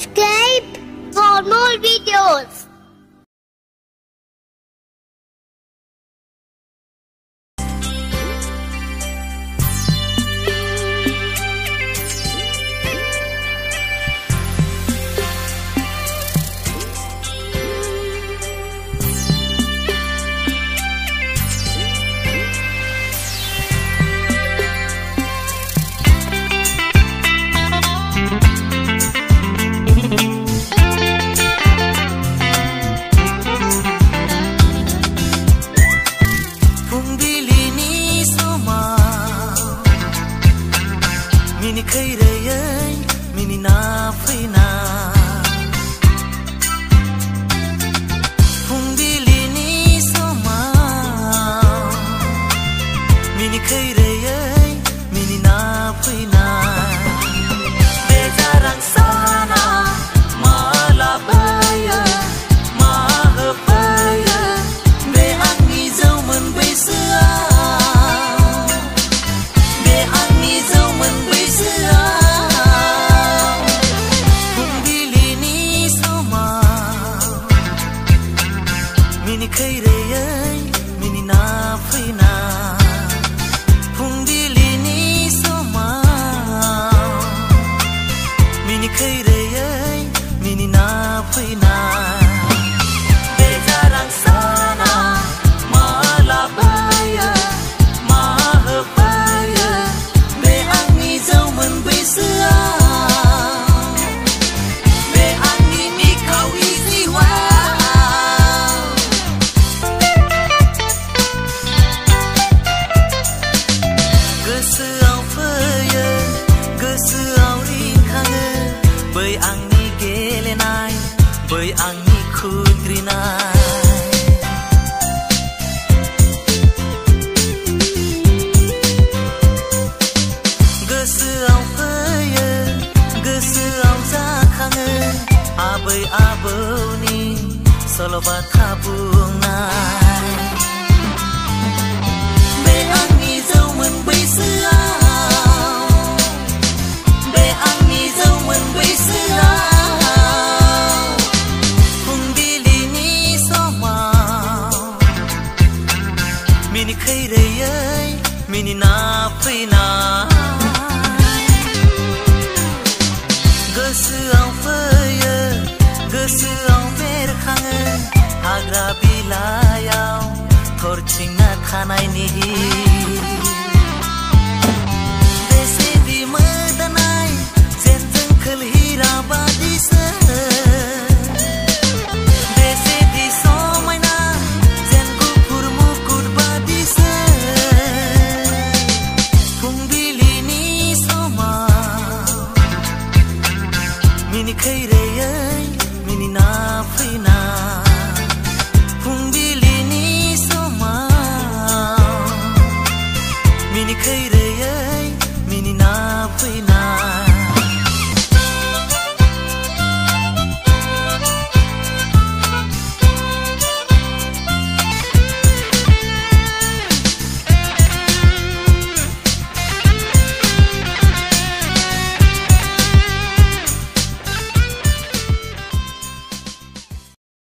subscribe for more videos. Mini khairayai mini na phina Phungdili ni soma Mini khairayai mini na phina Bejarang sana mala baya ma baya be angni zau man bai sia be angni zau man bai Mini khairayai mini na phina Phungdili ni soma Mini khairayai mini na phina Bejarang sana mala baya ma baya be angni zau man bai sia be angni ni kau easy wa Gosoआव फैयो गोसोआव रिखाङो बै आंनि गेलेनाय बै आंनि खुद्रिनाय गोसोआव फैयो गोसोआव जाखाङो आबै आबौनि सल'बाथा बुंनाय बे आंनि जौमोन बैसोआव बे आंनि जौमोन बैसोआव फुंबिलिनि समाव मिनि खैरैयै मिनिना फैनाय गोसोआव फैयो गोसोआव बेरखाङो हाग्रा बिलाइयाव थरथिंना थानायनि बेसेदि मोदानाय जेनजों खोलहिरा बादिसो बेसेदि समायना जेन गुफुर मुकुट बादिसो फुंबिलिनि समाव मिनि खैरैयै मिनिना फैना